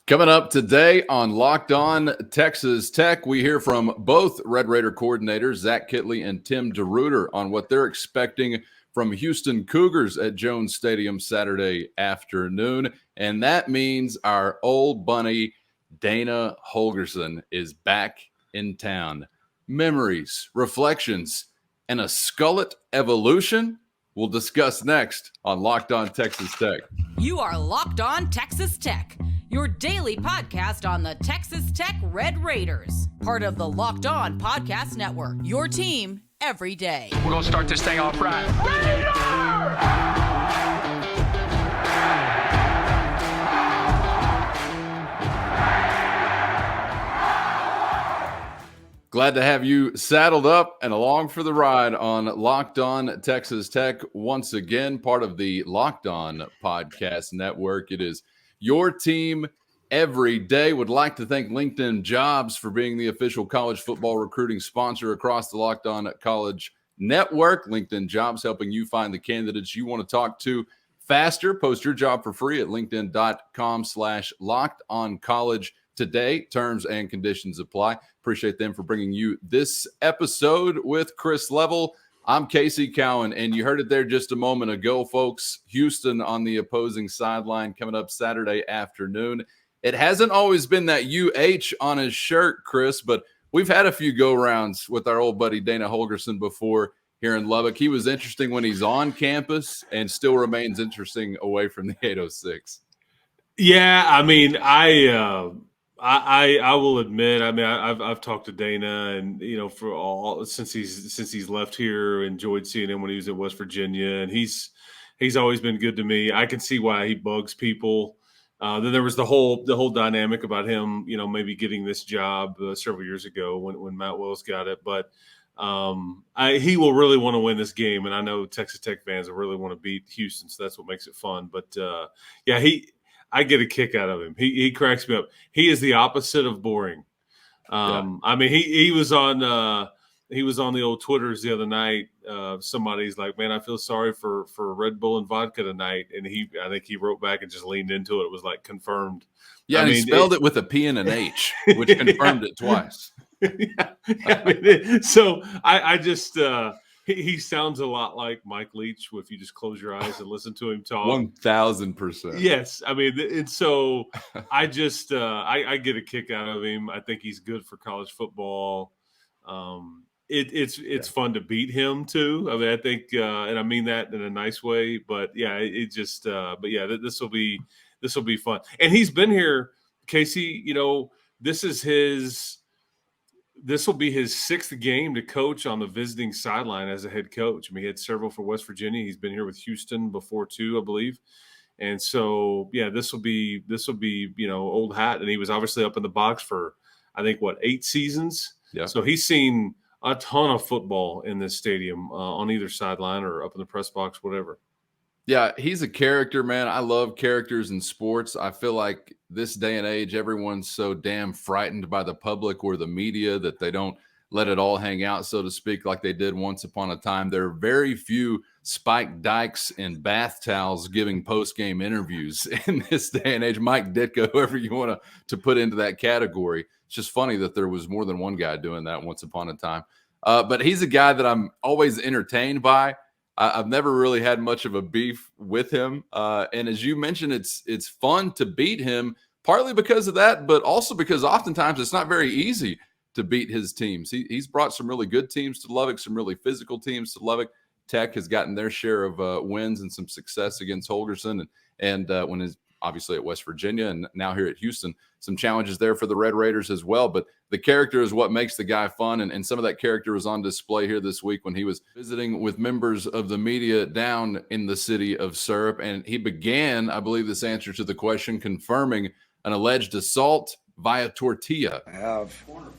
Coming up today on Locked On Texas Tech, we hear from both Red Raider coordinators, Zach Kittley and Tim DeRuyter, on what they're expecting from Houston Cougars at Jones Stadium Saturday afternoon. And that means our old bunny, Dana Holgorsen, is back in town. Memories, reflections, and a Skullet evolution? We'll discuss next on Locked On Texas Tech. You are Locked On Texas Tech, your daily podcast on the Texas Tech Red Raiders, part of the Locked On Podcast Network, your team every day. We're going to start this thing off right. Raider! Glad to have you saddled up and along for the ride on Locked On Texas Tech. Once again, part of the Locked On Podcast Network. It is your team every day. Would like to thank LinkedIn Jobs for being the official college football recruiting sponsor across the Locked On College Network. LinkedIn Jobs helping you find the candidates you want to talk to faster. Post your job for free at linkedin.com/lockedoncollege today. Terms and conditions apply. Appreciate them for bringing you this episode with Chris Level. I'm Casey Cowan, and you heard it there just a moment ago, folks. Houston on the opposing sideline coming up Saturday afternoon. It hasn't always been that UH on his shirt, Chris, but we've had a few go-rounds with our old buddy Dana Holgorsen before here in Lubbock. He was interesting when he's on campus and still remains interesting away from the 806. Yeah, I mean, I will admit, I mean, I've talked to Dana, and for all since he's left here, enjoyed seeing him when he was at West Virginia, and he's always been good to me. I can see why he bugs people. Then there was the whole dynamic about him, maybe getting this job several years ago when Matt Wells got it, but he will really want to win this game, and I know Texas Tech fans will really want to beat Houston, so that's what makes it fun. But I get a kick out of him. He cracks me up. He is the opposite of boring. I mean, he was on the old Twitters the other night. Somebody's like, "Man, I feel sorry for Red Bull and vodka tonight," and I think he wrote back and just leaned into it. It was like confirmed. Yeah, and he spelled it with a P and an H, which confirmed it twice. So I just. He sounds a lot like Mike Leach if you just close your eyes and listen to him talk. 1,000%. Yes. I mean, and so I just I get a kick out of him. I think he's good for college football. It's fun to beat him too. I mean, I think, and I mean that in a nice way, but yeah, this will be fun. And he's been here, Casey, this will be his sixth game to coach on the visiting sideline as a head coach. I mean, he had several for West Virginia. He's been here with Houston before too, I believe. And so, yeah, this will be, old hat. And he was obviously up in the box for, I think, 8 seasons. Yeah. So he's seen a ton of football in this stadium on either sideline or up in the press box, whatever. Yeah, he's a character, man. I love characters in sports. I feel like this day and age, everyone's so damn frightened by the public or the media that they don't let it all hang out, so to speak, like they did once upon a time. There are very few Spike Dykes in bath towels giving post-game interviews in this day and age. Mike Ditka, whoever you want to put into that category. It's just funny that there was more than one guy doing that once upon a time. But he's a guy that I'm always entertained by. I've never really had much of a beef with him. And as you mentioned, it's fun to beat him, partly because of that, but also because oftentimes it's not very easy to beat his teams. He's brought some really good teams to Lubbock, some really physical teams to Lubbock. Tech has gotten their share of wins and some success against Holgorsen. And when he's obviously at West Virginia and now here at Houston, some challenges there for the Red Raiders as well. But the character is what makes the guy fun. And some of that character was on display here this week when he was visiting with members of the media down in the city of Syrup. And he began, I believe, this answer to the question, confirming an alleged assault via tortilla.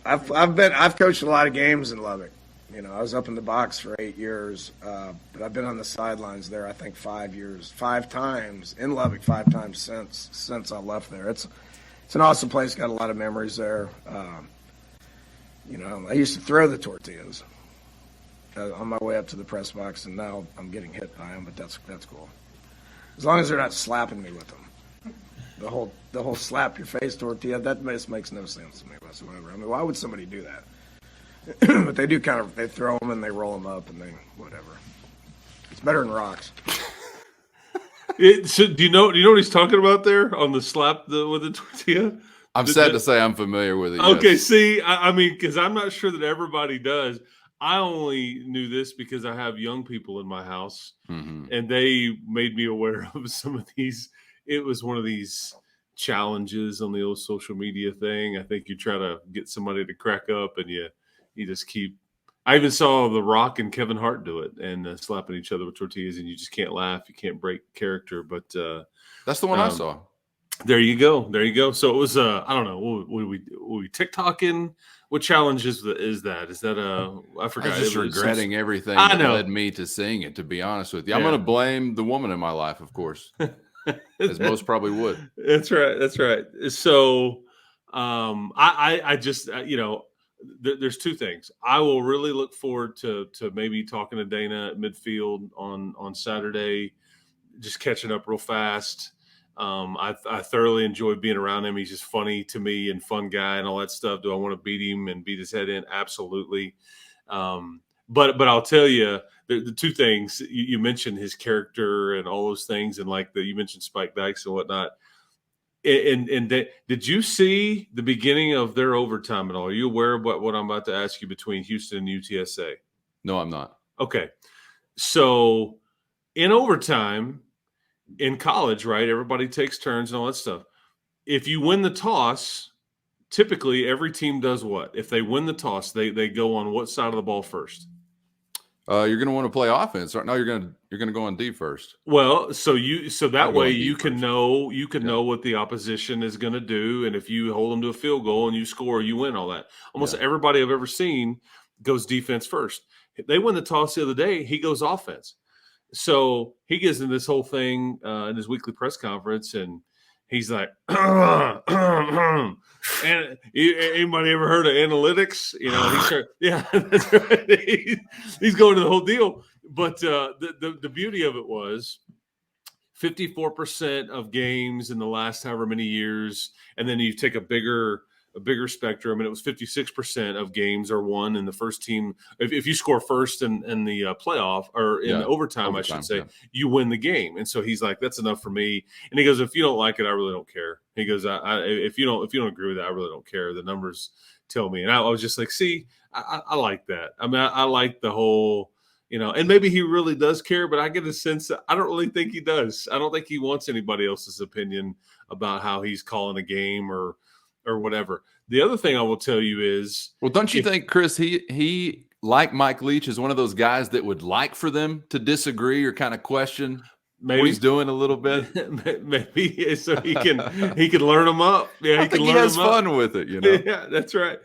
I've coached a lot of games in Lubbock. I was up in the box for 8 years, but I've been on the sidelines there, I think 5 years, 5 times in Lubbock, 5 times since I left there. It's an awesome place, got a lot of memories there. I used to throw the tortillas on my way up to the press box, and now I'm getting hit by them, but that's cool. As long as they're not slapping me with them. the whole slap your face tortilla, that just makes no sense to me whatsoever. I mean, why would somebody do that? But they do they throw them and they roll them up and they whatever. It's better than rocks. So do you know what he's talking about there on the slap with the tortilla? I'm sad to say I'm familiar with it. Okay, yes. see, I mean, because I'm not sure that everybody does. I only knew this because I have young people in my house, and they made me aware of some of these. It was one of these challenges on the old social media thing. I think you try to get somebody to crack up, and you just keep. I even saw The Rock and Kevin Hart do it and slapping each other with tortillas, and you just can't laugh. You can't break character. But that's the one I saw. There you go. So it was I don't know. Were we TikToking? What challenge is that? Is that I forgot. I'm just regretting everything that led me to seeing it, to be honest with you. Yeah. I'm going to blame the woman in my life, of course, as most probably would. That's right. So I just there's two things. I will really look forward to maybe talking to Dana at midfield on Saturday, just catching up real fast. I thoroughly enjoy being around him. He's just funny to me and fun guy and all that stuff. Do I want to beat him and beat his head in? Absolutely. But I'll tell you the two things you mentioned, his character and all those things, and you mentioned Spike Dykes and whatnot. And did you see the beginning of their overtime at all? Are you aware of what I'm about to ask you between Houston and UTSA? No, I'm not. Okay. So in overtime, in college, right, everybody takes turns and all that stuff. If you win the toss, typically every team does what? If they win the toss, they go on what side of the ball first? You're going to want to play offense. No, you're going to go on D first. Well, so that way you can first. know what the opposition is going to do, and if you hold them to a field goal and you score, you win all that. Almost everybody I've ever seen goes defense first. If they win the toss the other day, he goes offense. So he gets in this whole thing in his weekly press conference, and he's like, and anybody ever heard of analytics? That's right. He's going to the whole deal. But the beauty of it was 54% of games in the last however many years, and then you take a bigger spectrum, and it was 56% of games are won in the first team. If you score first in the playoff or in overtime, I should say, you win the game. And so he's like, that's enough for me. And he goes, if you don't like it, I really don't care. He goes, if you don't agree with that, I really don't care. The numbers tell me. And I was just like, see, I like that. I mean, I like the whole, and maybe he really does care, but I get a sense that I don't really think he does. I don't think he wants anybody else's opinion about how he's calling a game or whatever. The other thing I will tell you is, well, don't you think, Chris, he like Mike Leach is one of those guys that would like for them to disagree or kind of question what he's doing a little bit? Maybe so he can learn them up. Yeah, I think he has fun with it, Yeah, that's right.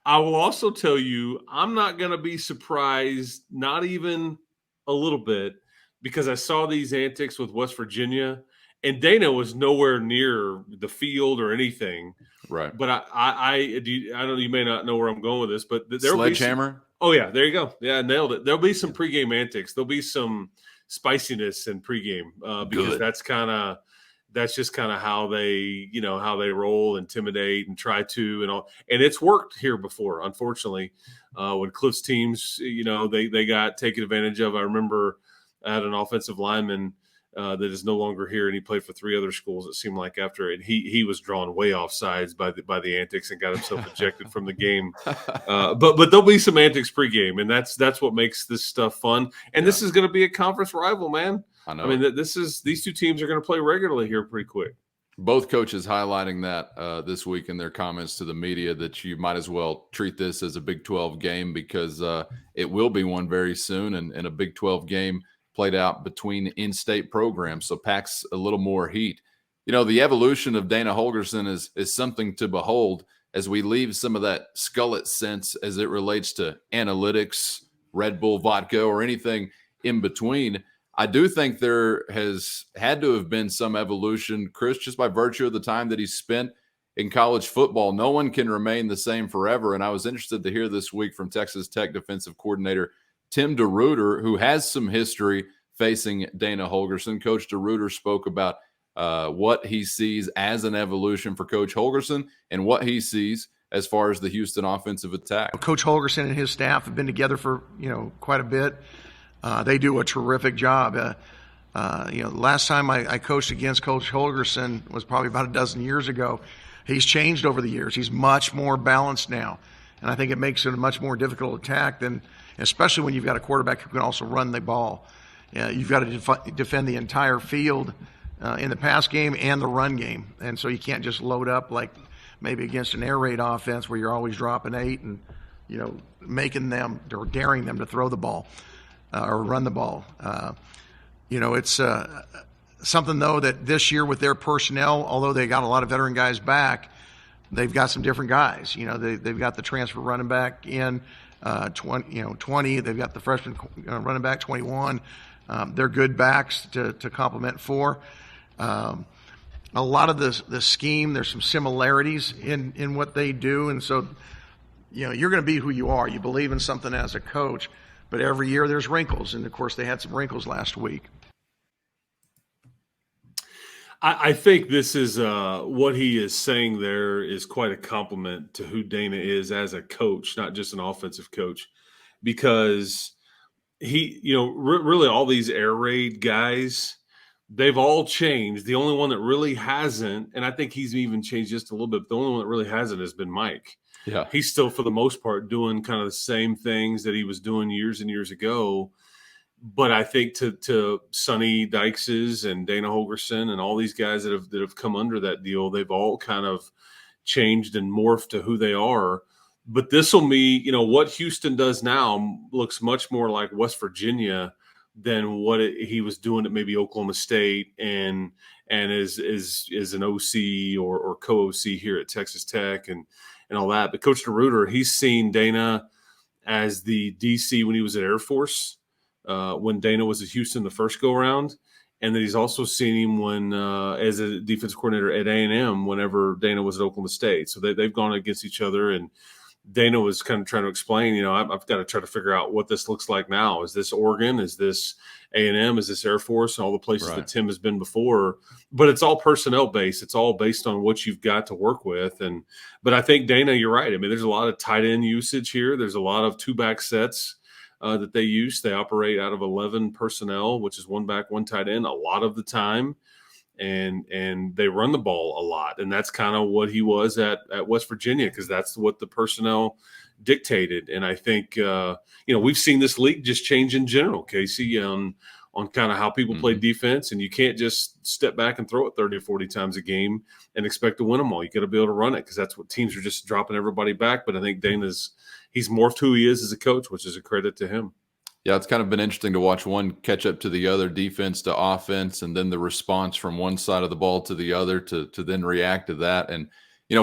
I will also tell you, I'm not going to be surprised, not even a little bit, because I saw these antics with West Virginia, and Dana was nowhere near the field or anything. Right. But I don't know, you may not know where I'm going with this, but there'll Sledgehammer? be oh yeah, there you go. Yeah, nailed it. There'll be some pregame antics. There'll be some spiciness in pregame because that's just kind of how they, how they roll, intimidate and try to, and all. And it's worked here before, unfortunately. When Cliff's teams, they got taken advantage of. I remember I had an offensive lineman that is no longer here, and he played for 3 other schools. It seemed like after it, he was drawn way off sides by the antics and got himself ejected from the game. But there'll be some antics pregame, and that's what makes this stuff fun. And this is going to be a conference rival, man. I know. I mean, these two teams are going to play regularly here pretty quick. Both coaches highlighting that this week in their comments to the media that you might as well treat this as a Big 12 game because it will be one very soon, and a Big 12 game played out between in-state programs, so packs a little more heat. The evolution of Dana Holgorsen is something to behold as we leave some of that Skullet Sense as it relates to analytics, Red Bull vodka, or anything in between. I do think there has had to have been some evolution, Chris, just by virtue of the time that he's spent in college football. No one can remain the same forever, and I was interested to hear this week from Texas Tech defensive coordinator Tim DeRuyter, who has some history facing Dana Holgorsen. Coach DeRuyter spoke about what he sees as an evolution for Coach Holgorsen and what he sees as far as the Houston offensive attack. Coach Holgorsen and his staff have been together for quite a bit. They do a terrific job. Last time I coached against Coach Holgorsen was probably about a dozen years ago. He's changed over the years. He's much more balanced now, and I think it makes it a much more difficult attack than, especially when you've got a quarterback who can also run the ball. You've got to defend the entire field in the pass game and the run game, and so you can't just load up like maybe against an air raid offense where you're always dropping 8 and making them or daring them to throw the ball or run the ball. It's something, though, that this year with their personnel, although they got a lot of veteran guys back, they've got some different guys. They've got the transfer running back in 20. They've got the freshman running back 21. They're good backs to complement 4. A lot of the scheme, there's some similarities in what they do, and so you're going to be who you are. You believe in something as a coach, but every year there's wrinkles, and of course they had some wrinkles last week. I think this is what he is saying there is quite a compliment to who Dana is as a coach, not just an offensive coach, because he, really all these air raid guys, they've all changed. The only one that really hasn't, and I think he's even changed just a little bit, but the only one that really hasn't has been Mike. Yeah. He's still, for the most part, doing kind of the same things that he was doing years and years ago. But I think to Sonny Dykes' and Dana Holgorsen and all these guys that have come under that deal, they've all kind of changed and morphed to who they are. But this will be, what Houston does now looks much more like West Virginia than what he was doing at maybe Oklahoma State and is an OC or co-OC here at Texas Tech and all that. But Coach DeRuyter, he's seen Dana as the DC when he was at Air Force, when Dana was at Houston the first go-around, and then he's also seen him when as a defensive coordinator at A&M whenever Dana was at Oklahoma State. So they've gone against each other, and Dana was kind of trying to explain, I've got to try to figure out what this looks like now. Is this Oregon? Is this A&M? Is this Air Force? And all the places that Tim has been before. But it's all personnel based. It's all based on what you've got to work with. But I think, Dana, you're right. I mean, there's a lot of tight end usage here. There's a lot of 2-back sets that they use. They operate out of 11 personnel, which is 1 back, 1 tight end a lot of the time. And they run the ball a lot. And that's kind of what he was at West Virginia, because that's what the personnel dictated. And I think, we've seen this league just change in general, Casey, on kind of how people play defense. And you can't just step back and throw it 30 or 40 times a game and expect to win them all. You got to be able to run it, because that's what teams are just dropping everybody back. But I think he's morphed who he is as a coach, which is a credit to him. Yeah, it's kind of been interesting to watch one catch up to the other, defense to offense, and then the response from one side of the ball to the other to then react to that. And,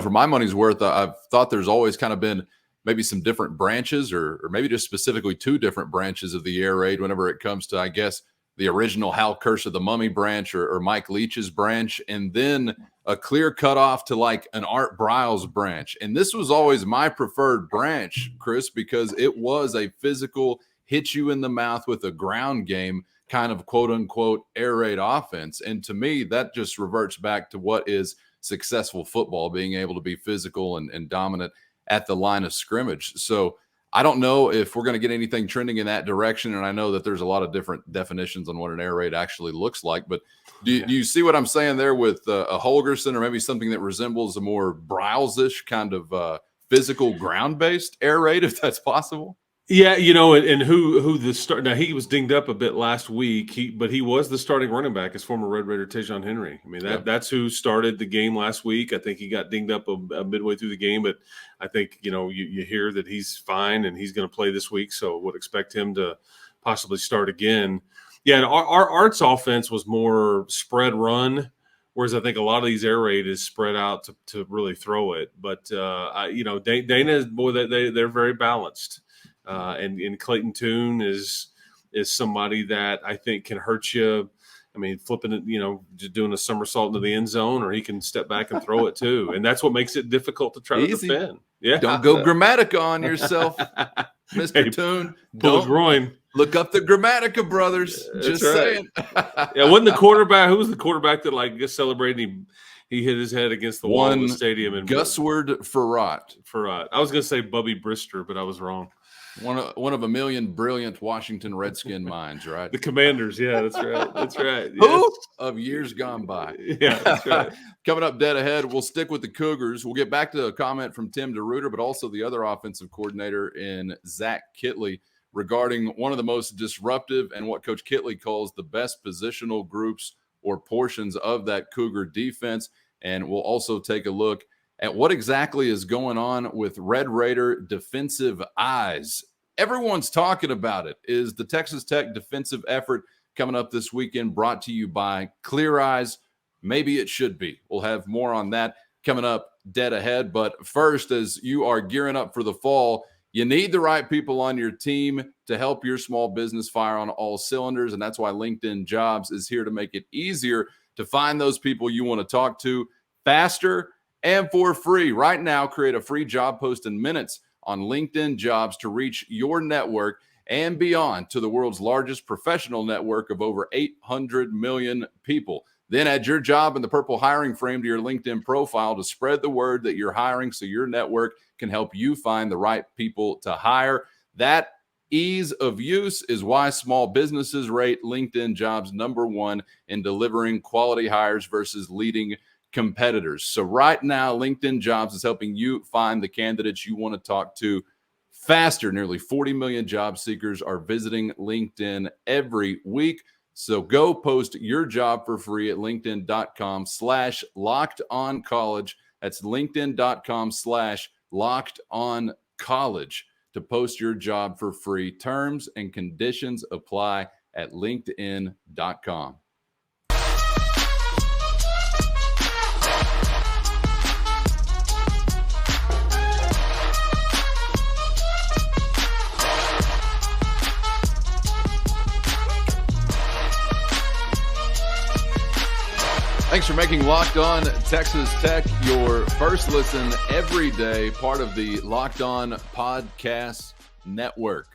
for my money's worth, I've thought there's always kind of been maybe some different branches or maybe just specifically 2 different branches of the air raid whenever it comes to, I guess, the original Hal Curse of the Mummy branch or Mike Leach's branch, and then a clear cutoff to like an Art Briles branch. And this was always my preferred branch, Chris, because it was a physical – hit you in the mouth with a ground game kind of quote unquote air raid offense. And to me, that just reverts back to what is successful football, being able to be physical and dominant at the line of scrimmage. So I don't know if we're going to get anything trending in that direction. And I know that there's a lot of different definitions on what an air raid actually looks like, but do you see what I'm saying there with a Holgorsen, or maybe something that resembles a more Briles-ish kind of physical ground-based air raid, if that's possible? Yeah, and who the start now, he was dinged up a bit last week, but he was the starting running back as former Red Raider Tejon Henry. I mean, that's who started the game last week. I think he got dinged up a midway through the game, but I think, you hear that he's fine and he's going to play this week, so would expect him to possibly start again. Yeah, and our Arts offense was more spread run, whereas I think a lot of these air raid is spread out to really throw it. But, Dana, boy, they're very balanced. And Clayton Tune is somebody that I think can hurt you. I mean, flipping it, just doing a somersault into the end zone, or he can step back and throw it too. And that's what makes it difficult to try to defend. Yeah. Don't go Grammatica on yourself, Mr. Tune. Pull a groin. Look up the Grammatica brothers. Just saying. Yeah, wasn't the quarterback? Who was the quarterback that like just celebrated? He hit his head against the wall of the stadium. And Gusward Farrat. I was going to say Bubby Brister, but I was wrong. One of a million brilliant Washington Redskin minds, right? The Commanders. Yeah, that's right. That's right. Who of years gone by. Yeah, that's right. Coming up dead ahead, we'll stick with the Cougars. We'll get back to a comment from Tim DeRuyter, but also the other offensive coordinator in Zach Kittley regarding one of the most disruptive and what Coach Kittley calls the best positional groups or portions of that Cougar defense. And we'll also take a look at what exactly is going on with Red Raider defensive eyes. Everyone's talking about it. Is the Texas Tech defensive effort coming up this weekend brought to you by Clear Eyes? Maybe it should be. We'll have more on that coming up dead ahead. But first, as you are gearing up for the fall, you need the right people on your team to help your small business fire on all cylinders. And that's why LinkedIn Jobs is here to make it easier to find those people you want to talk to faster and for free. Right now, create a free job post in minutes on LinkedIn Jobs to reach your network and beyond to the world's largest professional network of over 800 million people. Then add your job in the purple hiring frame to your LinkedIn profile to spread the word that you're hiring so your network can help you find the right people to hire. That ease of use is why small businesses rate LinkedIn Jobs #1 in delivering quality hires versus leading competitors. So right now, LinkedIn Jobs is helping you find the candidates you want to talk to faster. Nearly 40 million job seekers are visiting LinkedIn every week. So go post your job for free at linkedin.com/lockedoncollege. That's linkedin.com/lockedoncollege to post your job for free. Terms and conditions apply at linkedin.com. Thanks for making Locked On Texas Tech your first listen every day, part of the Locked On Podcast Network.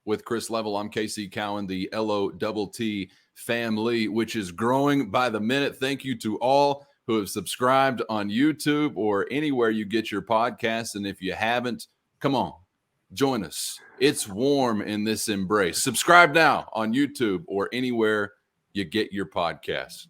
With Chris Level, I'm Casey Cowan, the LOTT family, which is growing by the minute. Thank you to all who have subscribed on YouTube or anywhere you get your podcasts. And if you haven't, come on, join us. It's warm in this embrace. Subscribe now on YouTube or anywhere you get your podcasts.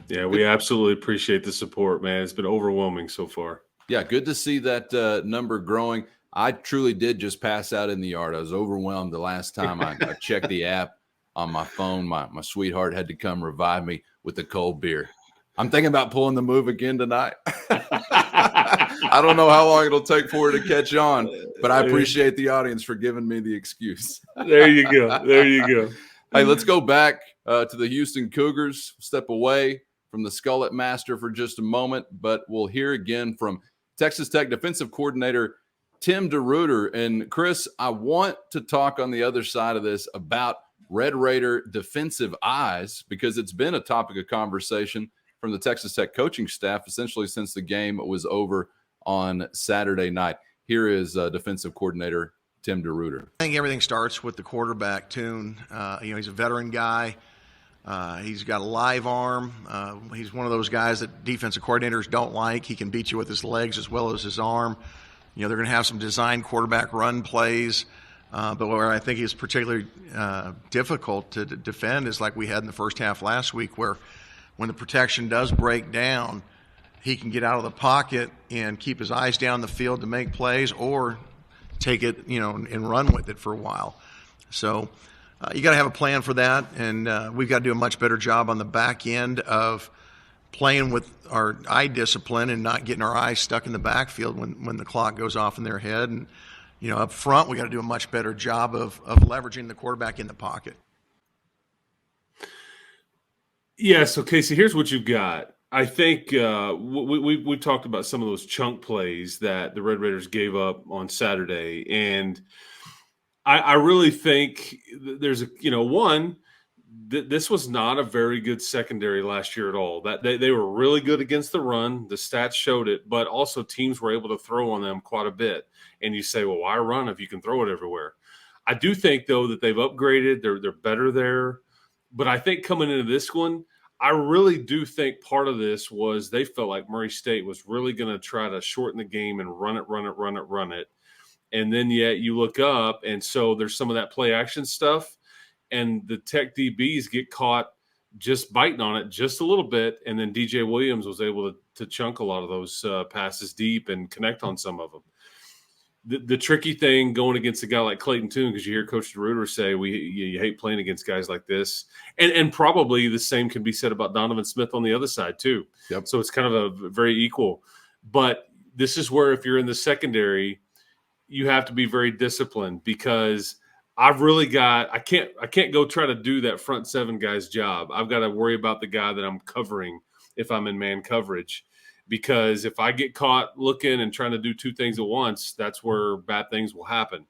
Yeah, we absolutely appreciate the support, man. It's been overwhelming so far. Yeah, good to see that number growing. I truly did just pass out in the yard. I was overwhelmed the last time I checked the app on my phone. My sweetheart had to come revive me with a cold beer. I'm thinking about pulling the move again tonight. I don't know how long it'll take for it to catch on, but I appreciate the audience for giving me the excuse. There you go. There you go. Hey, let's go back to the Houston Cougars, step away from the Skullet Master for just a moment, but we'll hear again from Texas Tech defensive coordinator Tim DeRuyter. And Chris, I want to talk on the other side of this about Red Raider defensive eyes, because it's been a topic of conversation from the Texas Tech coaching staff essentially since the game was over on Saturday night. Here is defensive coordinator Tim DeRuyter. I think everything starts with the quarterback tune. He's a veteran guy. He's got a live arm. He's one of those guys that defensive coordinators don't like. He can beat you with his legs as well as his arm. They're going to have some design quarterback run plays. But where I think is particularly difficult to defend is like we had in the first half last week, where when the protection does break down, he can get out of the pocket and keep his eyes down the field to make plays, or take it, and run with it for a while. So you got to have a plan for that, and we've got to do a much better job on the back end of playing with our eye discipline and not getting our eyes stuck in the backfield when the clock goes off in their head. And up front, we got to do a much better job of leveraging the quarterback in the pocket. Yeah, so Casey, here's what you've got. I think we talked about some of those chunk plays that the Red Raiders gave up on Saturday, and I really think there's this was not a very good secondary last year at all. That they were really good against the run. The stats showed it, but also teams were able to throw on them quite a bit. And you say, well, why run if you can throw it everywhere? I do think, though, that they've upgraded. They're better there. But I think coming into this one, I really do think part of this was they felt like Murray State was really going to try to shorten the game and run it. And then yet you look up, and so there's some of that play action stuff, and the Tech DBs get caught just biting on it just a little bit, and then DJ Williams was able to chunk a lot of those passes deep and connect on some of them. The tricky thing going against a guy like Clayton Tune, because you hear Coach DeRuyter say you hate playing against guys like this, and probably the same can be said about Donovan Smith on the other side too. Yep. So it's kind of a very equal. But this is where if you're in the secondary, you have to be very disciplined, because I've really got I can't go try to do that front seven guy's job. I've got to worry about the guy that I'm covering if I'm in man coverage. Because if I get caught looking and trying to do two things at once, that's where bad things will happen.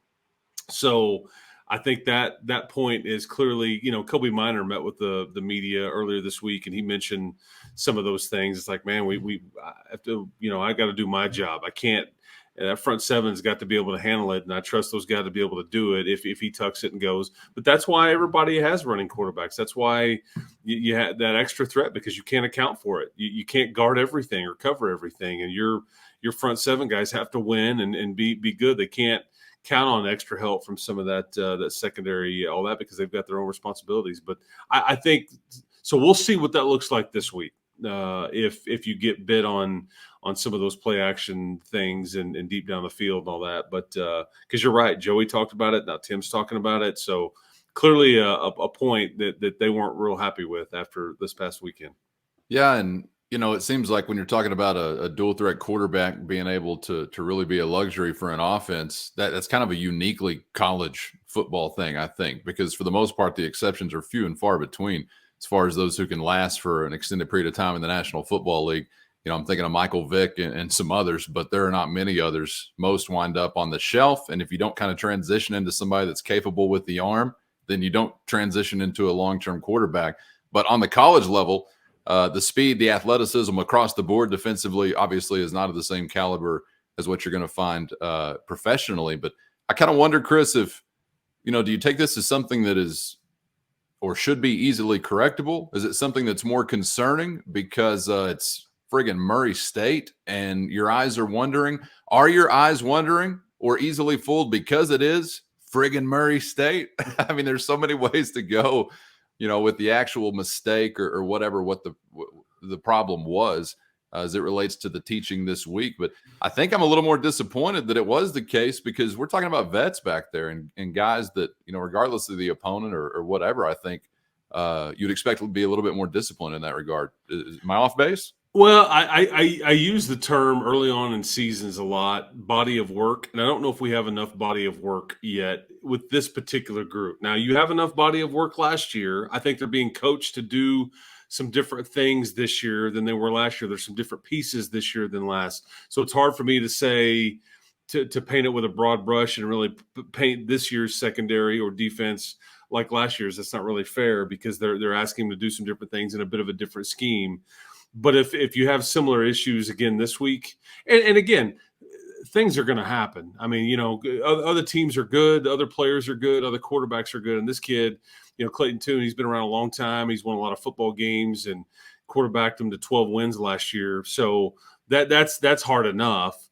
So I think that point is clearly, Kobe Minor met with the media earlier this week, and he mentioned some of those things. It's like, man, we have to, I got to do my job. I can't. That front seven's got to be able to handle it, and I trust those guys to be able to do it if he tucks it and goes. But that's why everybody has running quarterbacks. That's why you have that extra threat, because you can't account for it. You can't guard everything or cover everything, and your front seven guys have to win and be good. They can't count on extra help from some of that secondary, all that, because they've got their own responsibilities. But I think so. We'll see what that looks like this week. If you get bit on some of those play action things and deep down the field and all that. But because you're right, Joey talked about it. Now Tim's talking about it. So clearly a point that they weren't real happy with after this past weekend. Yeah. And, it seems like when you're talking about a dual threat quarterback being able to really be a luxury for an offense, that's kind of a uniquely college football thing, I think, because for the most part, the exceptions are few and far between as far as those who can last for an extended period of time in the National Football League. I'm thinking of Michael Vick and some others, but there are not many others. Most wind up on the shelf. And if you don't kind of transition into somebody that's capable with the arm, then you don't transition into a long-term quarterback. But on the college level, the speed, the athleticism across the board defensively obviously is not of the same caliber as what you're going to find professionally. But I kind of wonder, Chris, if, do you take this as something that is or should be easily correctable? Is it something that's more concerning because it's friggin' Murray State and your eyes are wondering? Are your eyes wondering or easily fooled because it is friggin' Murray State? I mean, there's so many ways to go, with the actual mistake or whatever, what the problem was as it relates to the teaching this week. But I think I'm a little more disappointed that it was the case, because we're talking about vets back there and guys that, regardless of the opponent or whatever, I think you'd expect to be a little bit more disciplined in that regard. Am I off base? Well, I use the term early on in seasons a lot, body of work, and I don't know if we have enough body of work yet with this particular group. Now, you have enough body of work last year. I think they're being coached to do some different things this year than they were last year. There's some different pieces this year than last. So it's hard for me to say, to paint it with a broad brush and really paint this year's secondary or defense like last year's. That's not really fair, because they're asking them to do some different things in a bit of a different scheme. But if you have similar issues again this week, and again, things are going to happen. I mean, other teams are good, other players are good, other quarterbacks are good. And this kid, Clayton Tune, he's been around a long time. He's won a lot of football games and quarterbacked them to 12 wins last year. So that's hard enough.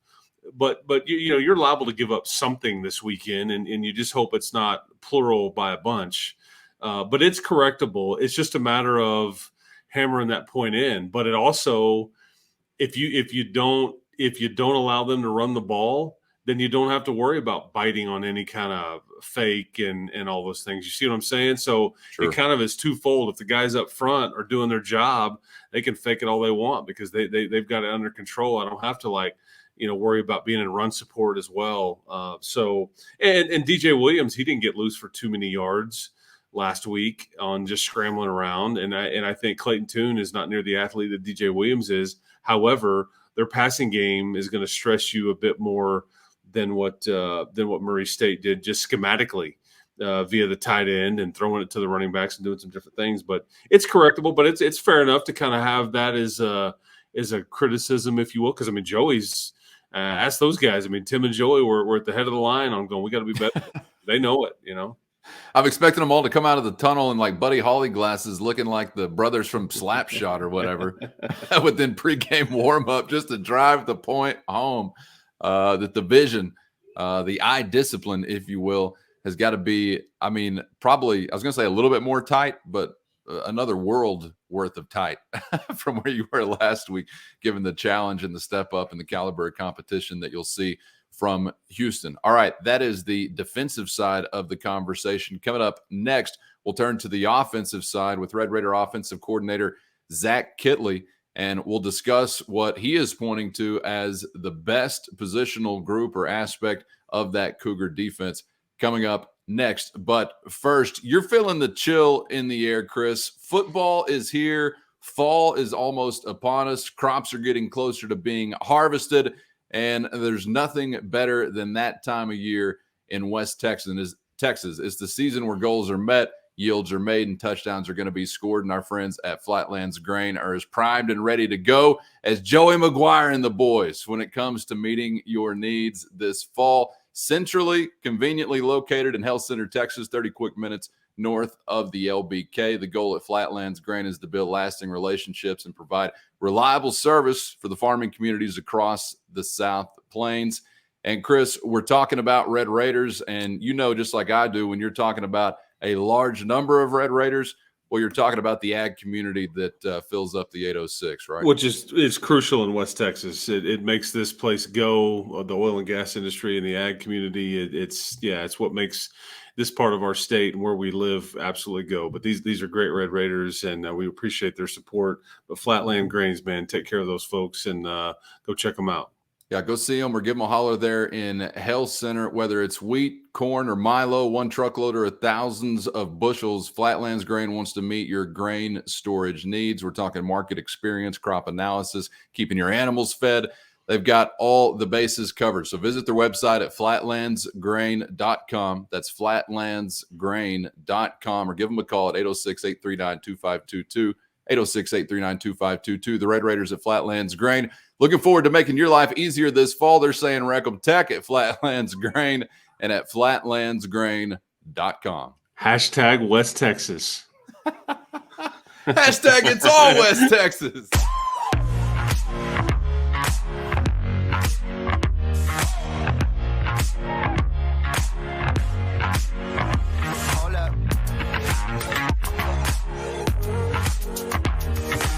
But you're liable to give up something this weekend, and you just hope it's not plural by a bunch. But it's correctable. It's just a matter of hammering that point in. But it also, if you don't allow them to run the ball, then you don't have to worry about biting on any kind of fake and all those things. You see what I'm saying? So It kind of is twofold. If the guys up front are doing their job, they can fake it all they want because they've got it under control. I don't have to worry about being in run support as well. And DJ Williams, he didn't get loose for too many yards last week on just scrambling around. And I think Clayton Tune is not near the athlete that DJ Williams is. However, their passing game is going to stress you a bit more than what Murray State did just schematically via the tight end and throwing it to the running backs and doing some different things. But it's correctable, but it's fair enough to kind of have that as a criticism, if you will. Because, I mean, Joey's ask those guys. I mean, Tim and Joey were at the head of the line on going, we got to be better. They know it, you know. I'm expecting them all to come out of the tunnel in like Buddy Holly glasses, looking like the brothers from Slapshot or whatever, with then pregame warm up just to drive the point home. That the vision, the eye discipline, if you will, has got to be. I mean, probably I was going to say a little bit more tight, but another world worth of tight from where you were last week, given the challenge and the step up and the caliber of competition that you'll see from Houston. All right, that is the defensive side of the conversation. Coming up next, we'll turn to the offensive side with Red Raider offensive coordinator Zach Kittley, and we'll discuss what he is pointing to as the best positional group or aspect of that Cougar defense coming up next. But first, you're feeling the chill in the air, Chris. Football is here. Fall is almost upon us. Crops are getting closer to being harvested. And there's nothing better than that time of year in West Texas. It's the season where goals are met, yields are made, and touchdowns are going to be scored. And our friends at Flatlands Grain are as primed and ready to go as Joey Maguire and the boys when it comes to meeting your needs this fall. Centrally, conveniently located in Health Center, Texas, 30 quick minutes north of the LBK. The goal at Flatlands Grain is to build lasting relationships and provide reliable service for the farming communities across the South Plains. And Chris, we're talking about Red Raiders, and you know, just like I do, when you're talking about a large number of Red Raiders, well, you're talking about the ag community that fills up the 806, right? Which is crucial in West Texas. It makes this place go. The oil and gas industry and the ag community. It's what makes this part of our state and where we live absolutely go. But these are great Red Raiders, and we appreciate their support. But Flatland Grains, man, take care of those folks and go check them out. Yeah, go see them or give them a holler there in Health Center, whether it's wheat, corn, or Milo, one truckload or thousands of bushels. Flatlands Grain wants to meet your grain storage needs. We're talking market experience, crop analysis, keeping your animals fed. They've got all the bases covered. So visit their website at flatlandsgrain.com. That's flatlandsgrain.com, or give them a call at 806-839-2522. 806-839-2522. The Red Raiders at Flatlands Grain. Looking forward to making your life easier this fall. They're saying Reckham Tech at Flatlands Grain and at flatlandsgrain.com. Hashtag West Texas. Hashtag it's all West Texas.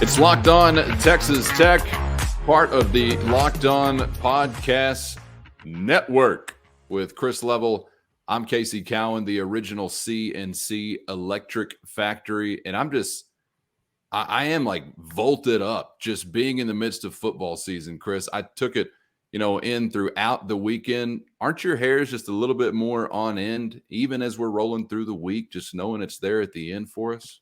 It's Locked On Texas Tech, part of the Locked On Podcast Network with Chris Level. I'm Casey Cowan, the original CNC Electric Factory, and I am like volted up just being in the midst of football season, Chris. I took it, in throughout the weekend. Aren't your hairs just a little bit more on end, even as we're rolling through the week, just knowing it's there at the end for us?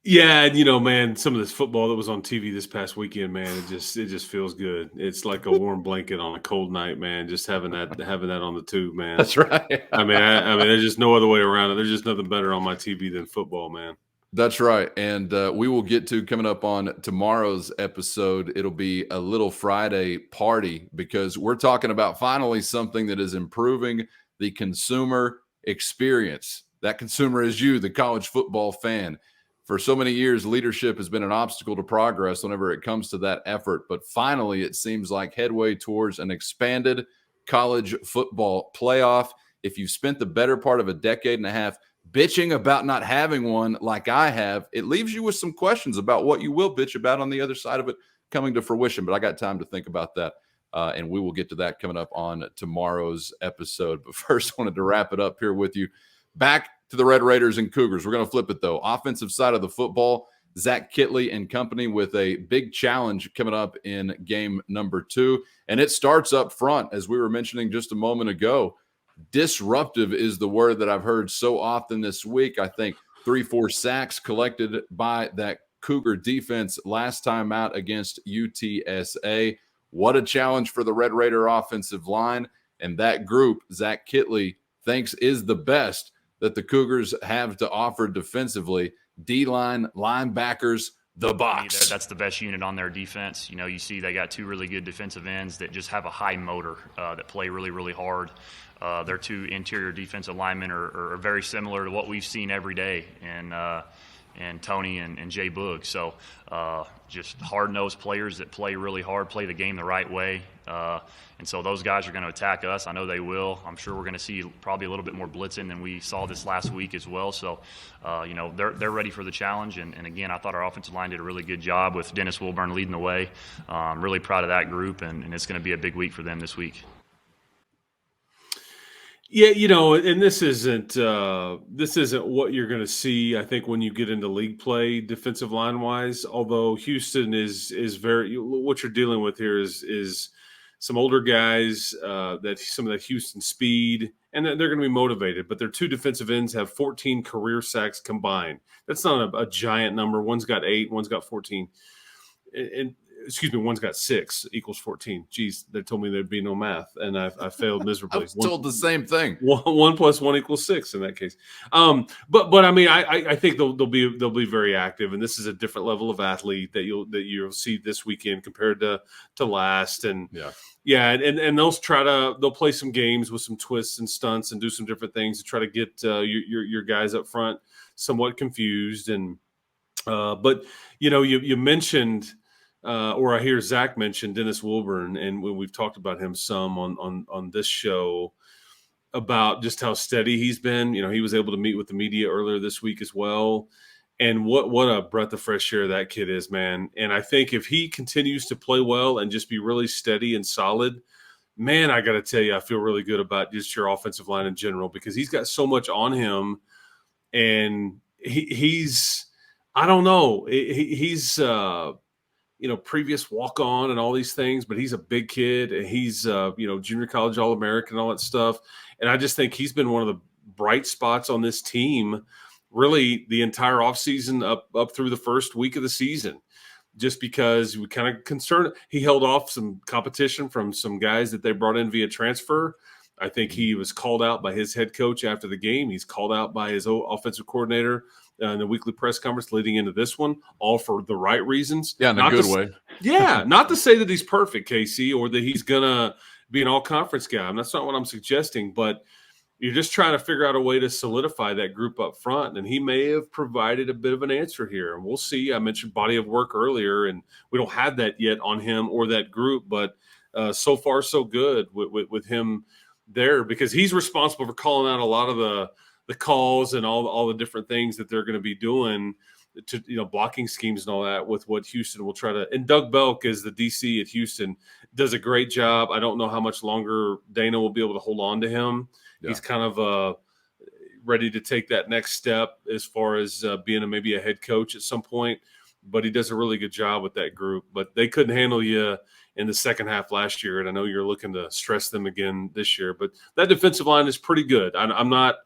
Yeah, man, some of this football that was on TV this past weekend, man, it just feels good. It's like a warm blanket on a cold night, man. Just having that on the tube, man. That's right. I mean, there's just no other way around it. There's just nothing better on my TV than football, man. That's right. And we will get to coming up on tomorrow's episode. It'll be a little Friday party because we're talking about finally something that is improving the consumer experience. That consumer is you, the college football fan. For so many years, leadership has been an obstacle to progress whenever it comes to that effort. But finally, it seems like headway towards an expanded college football playoff. If you've spent the better part of a decade and a half bitching about not having one like I have, it leaves you with some questions about what you will bitch about on the other side of it coming to fruition. But I got time to think about that, and we will get to that coming up on tomorrow's episode. But first, I wanted to wrap it up here with you. Back to the Red Raiders and Cougars. We're going to flip it, though. Offensive side of the football, Zach Kittley and company with a big challenge coming up in game number 2. And it starts up front, as we were mentioning just a moment ago. Disruptive is the word that I've heard so often this week. I think 3-4 sacks collected by that Cougar defense last time out against UTSA. What a challenge for the Red Raider offensive line. And that group, Zach Kittley thinks, is the best that the Cougars have to offer defensively. D-line, linebackers, The box. That's the best unit on their defense. You see they got two really good defensive ends that just have a high motor, that play really, really hard. Their two interior defensive linemen are very similar to what we've seen every day and Tony and Jay Boog. So just hard-nosed players that play really hard, play the game the right way. And so those guys are going to attack us. I know they will. I'm sure we're going to see probably a little bit more blitzing than we saw this last week as well. So, they're ready for the challenge. And again, I thought our offensive line did a really good job with Dennis Wilburn leading the way. I'm really proud of that group, and it's going to be a big week for them this week. Yeah, and this isn't what you're going to see, I think, when you get into league play defensive line wise. Although Houston is very, what you're dealing with here is some older guys, that some of that Houston speed, and they're going to be motivated. But their two defensive ends have 14 career sacks combined. That's not a giant number. One's got 8, one's got 14, and excuse me, one's got 6 equals 14. Geez, they told me there'd be no math, and I failed miserably. I was told the same thing. 1 + 1 = 6 in that case. But I mean, I think they'll be very active, and this is a different level of athlete that you'll see this weekend compared to last. And and they'll play some games with some twists and stunts and do some different things to try to get your guys up front somewhat confused. And but you mentioned. Or I hear Zach mention Dennis Wilburn, and we've talked about him some on this show about just how steady he's been. He was able to meet with the media earlier this week as well, and what a breath of fresh air that kid is, man. And I think if he continues to play well and just be really steady and solid, man, I got to tell you, I feel really good about just your offensive line in general, because he's got so much on him, and he's I don't know, he's previous walk-on and all these things, but he's a big kid, and he's, junior college All-American and all that stuff. And I just think he's been one of the bright spots on this team, really the entire offseason up through the first week of the season, just because we kind of concerned. He held off some competition from some guys that they brought in via transfer. I think he was called out by his head coach after the game. He's called out by his offensive coordinator in the weekly press conference leading into this one, all for the right reasons. Yeah, in a good way. Yeah, not to say that he's perfect, Casey, or that he's going to be an all-conference guy. That's not what I'm suggesting, but you're just trying to figure out a way to solidify that group up front, and he may have provided a bit of an answer here, and we'll see. I mentioned body of work earlier, and we don't have that yet on him or that group, but so far so good with him there, because he's responsible for calling out a lot of the calls and all the different things that they're going to be doing to, blocking schemes and all that with what Houston will try to. And Doug Belk is the DC at Houston, does a great job. I don't know how much longer Dana will be able to hold on to him. Yeah. He's kind of ready to take that next step as far as being maybe a head coach at some point, but he does a really good job with that group. But they couldn't handle you in the second half last year, and I know you're looking to stress them again this year. But that defensive line is pretty good. I'm not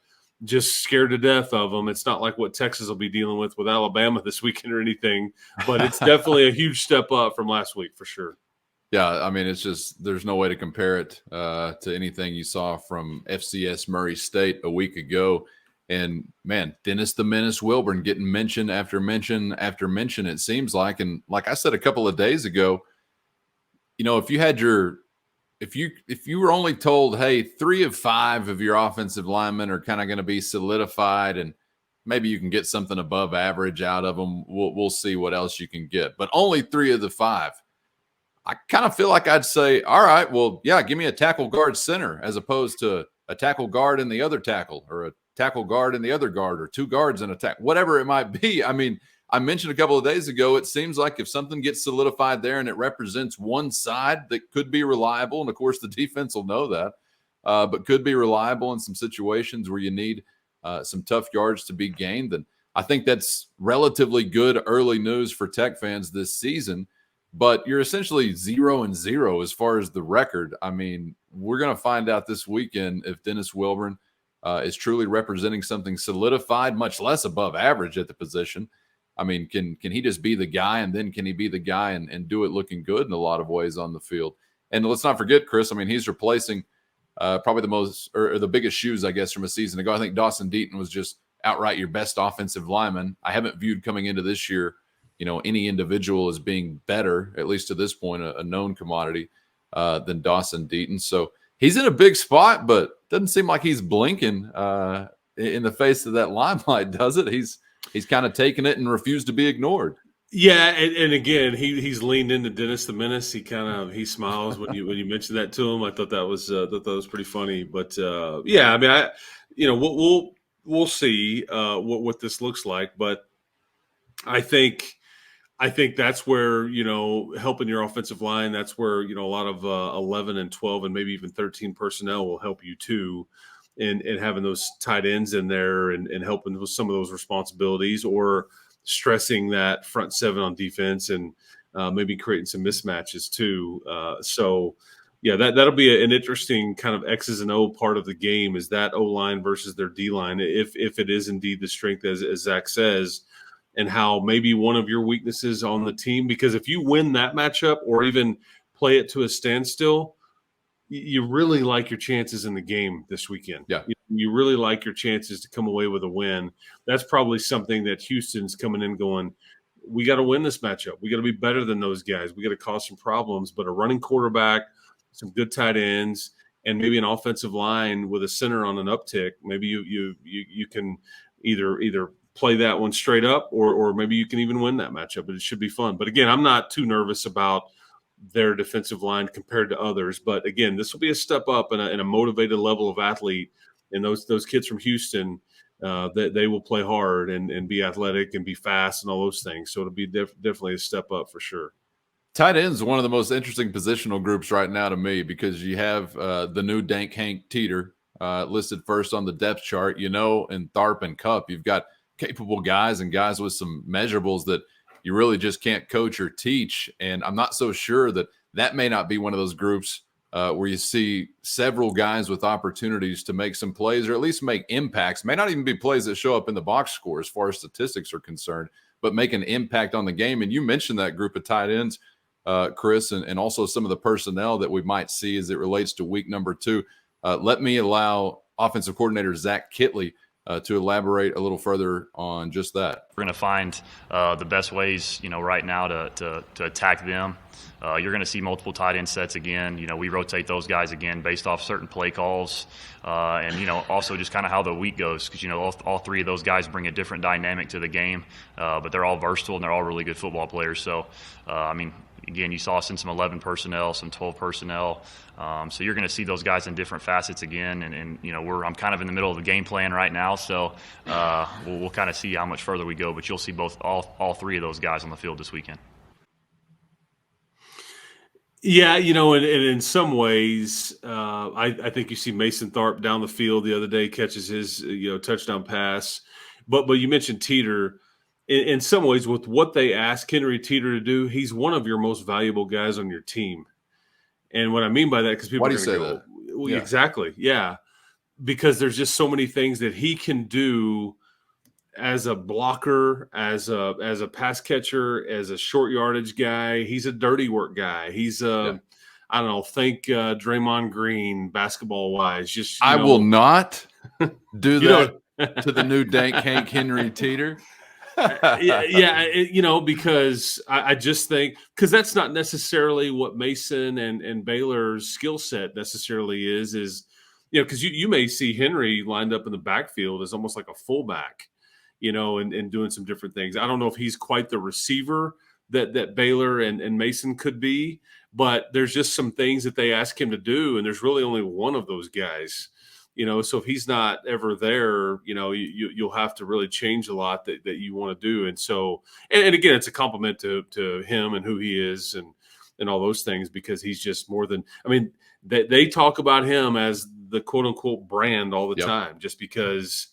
just scared to death of them. It's not like what Texas will be dealing with Alabama this weekend or anything, but it's definitely a huge step up from last week for sure. Yeah, I mean, it's just there's no way to compare it to anything you saw from FCS Murray State a week ago. And, man, Dennis the Menace Wilburn getting mention after mention after mention, it seems like. And like I said a couple of days ago, if you had if you were only told, hey, 3 of 5 of your offensive linemen are kind of going to be solidified and maybe you can get something above average out of them, we'll see what else you can get. But only 3 of the 5. I kind of feel like I'd say, all right, well, yeah, give me a tackle guard center as opposed to a tackle guard in the other tackle, or a tackle guard in the other guard, or 2 guards in a tackle, whatever it might be. I mean, I mentioned a couple of days ago, it seems like if something gets solidified there and it represents one side that could be reliable, and of course the defense will know that, but could be reliable in some situations where you need some tough yards to be gained, then I think that's relatively good early news for Tech fans this season. But you're essentially 0-0 as far as the record. I mean, we're going to find out this weekend if Dennis Wilburn is truly representing something solidified, much less above average at the position. I mean, can he just be the guy, and then can he be the guy and do it looking good in a lot of ways on the field? And let's not forget, Chris, I mean, he's replacing probably the most or the biggest shoes, I guess, from a season ago. I think Dawson Deaton was just outright your best offensive lineman. I haven't viewed coming into this year, any individual as being better, at least to this point, a known commodity than Dawson Deaton. So he's in a big spot, but doesn't seem like he's blinking in the face of that limelight, does it? He's kind of taken it and refused to be ignored. Yeah, and again, he's leaned into Dennis the Menace. He smiles when you mention that to him. I thought that was pretty funny. But yeah, I mean, we'll see what this looks like. But I think that's where, helping your offensive line, that's where, a lot of 11 and 12 and maybe even 13 personnel will help you too, and having those tight ends in there and helping with some of those responsibilities, or stressing that front seven on defense and maybe creating some mismatches too. So yeah, that'll be an interesting kind of X's and O part of the game, is that O-line versus their D-line, if it is indeed the strength as Zach says, and how maybe one of your weaknesses on the team, because if you win that matchup or even play it to a standstill, you really like your chances in the game this weekend. Yeah. You really like your chances to come away with a win. That's probably something that Houston's coming in going, we got to win this matchup. We got to be better than those guys. We got to cause some problems, but a running quarterback, some good tight ends, and maybe an offensive line with a center on an uptick. Maybe you can either play that one straight up, or maybe you can even win that matchup, but it should be fun. But again, I'm not too nervous about their defensive line compared to others. But again, this will be a step up and a motivated level of athlete. And those kids from Houston, they will play hard and be athletic and be fast and all those things. So it'll be definitely a step up for sure. Tight ends is one of the most interesting positional groups right now to me, because you have the new Dank Hank Teeter listed first on the depth chart, and Tharp and Cup. You've got capable guys and guys with some measurables that you really just can't coach or teach. And I'm not so sure that may not be one of those groups where you see several guys with opportunities to make some plays, or at least make impacts. May not even be plays that show up in the box score as far as statistics are concerned, but make an impact on the game. And you mentioned that group of tight ends, Chris, and also some of the personnel that we might see as it relates to week number 2. Let me allow offensive coordinator Zach Kittley to elaborate a little further on just that. We're going to find the best ways, right now to attack them. You're going to see multiple tight end sets again. We rotate those guys again based off certain play calls, and also just kind of how the week goes, because all three of those guys bring a different dynamic to the game, but they're all versatile and they're all really good football players. So, again, you saw us in some 11 personnel, some 12 personnel. So you're going to see those guys in different facets again. And I'm kind of in the middle of the game plan right now. So we'll kind of see how much further we go. But you'll see all three of those guys on the field this weekend. Yeah, and in some ways, I think you see Mason Tharp down the field the other day, catches his touchdown pass. But you mentioned Teeter. In some ways, with what they ask Henry Teeter to do, he's one of your most valuable guys on your team. And what I mean by that, because people Why do are you going say to go, that? well, Yeah. Exactly, yeah, because there's just so many things that he can do as a blocker, as a pass catcher, as a short yardage guy. He's a dirty work guy. He's I don't know. Think Draymond Green basketball wise. Just I will not do that to the new Dank Hank Henry Teeter. Because I just think, because that's not necessarily what Mason and Baylor's skill set necessarily is because you may see Henry lined up in the backfield as almost like a fullback, and doing some different things. I don't know if he's quite the receiver that Baylor and Mason could be, but there's just some things that they ask him to do, and there's really only one of those guys. So if he's not ever there, you'll have to really change a lot that you want to do. And so, and again, it's a compliment to him and who he is and all those things, because he's just more than, they talk about him as the quote unquote brand all the time, just because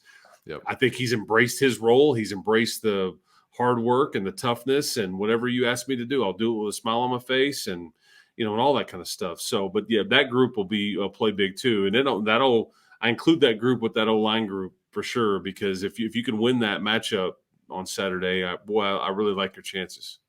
I think he's embraced his role. He's embraced the hard work and the toughness, and whatever you ask me to do, I'll do it with a smile on my face and all that kind of stuff. So, but yeah, that group will be play big too. And then I include that group with that O-line group for sure, because if you can win that matchup on Saturday, I really like your chances.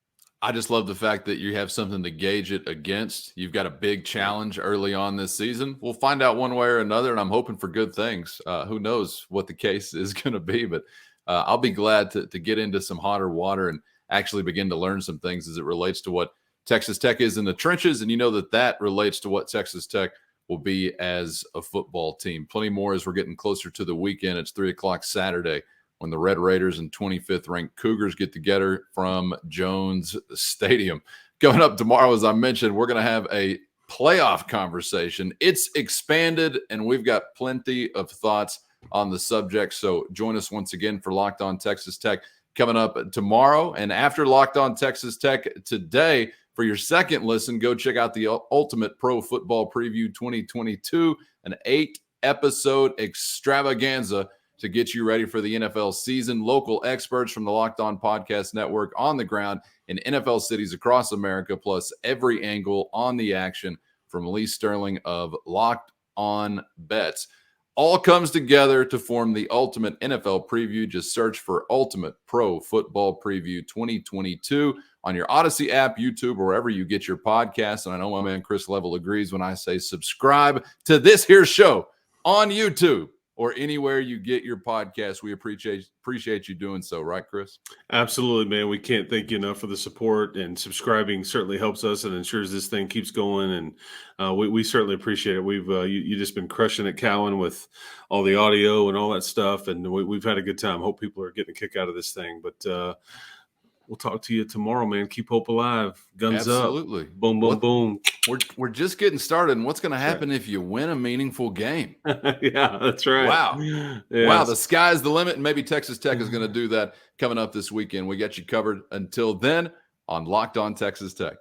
I just love the fact that you have something to gauge it against. You've got a big challenge early on this season. We'll find out one way or another, and I'm hoping for good things. Who knows what the case is going to be, but I'll be glad to get into some hotter water. And actually begin to learn some things as it relates to what Texas Tech is in the trenches. And you know that relates to what Texas Tech will be as a football team. Plenty more as we're getting closer to the weekend. It's 3:00 Saturday when the Red Raiders and 25th ranked Cougars get together from Jones Stadium. Coming up tomorrow, as I mentioned, we're going to have a playoff conversation. It's expanded, and we've got plenty of thoughts on the subject. So join us once again for Locked On Texas Tech coming up tomorrow. And after Locked On Texas Tech today, for your second listen, go check out the Ultimate Pro Football Preview 2022, an 8-episode extravaganza to get you ready for the NFL season. Local experts from the Locked On Podcast Network on the ground in NFL cities across America, plus every angle on the action from Lee Sterling of Locked On Bets. All comes together to form the ultimate NFL preview. Just search for Ultimate Pro Football Preview 2022 on your Odyssey app, YouTube, or wherever you get your podcasts. And I know my man Chris Level agrees when I say subscribe to this here show on YouTube or anywhere you get your podcast. We appreciate you doing so, right, Chris? Absolutely, man. We can't thank you enough for the support, and subscribing certainly helps us and ensures this thing keeps going. And we certainly appreciate it. We've you just been crushing it, Cowan, with all the audio and all that stuff, and we've had a good time. Hope people are getting a kick out of this thing. But we'll talk to you tomorrow, man. Keep hope alive. Guns Absolutely. up. Boom, boom, boom. We're just getting started. And what's going to happen if you win a meaningful game? Yeah, that's right. Wow. Yes. Wow, the sky's the limit. And maybe Texas Tech is going to do that coming up this weekend. We got you covered until then on Locked On Texas Tech.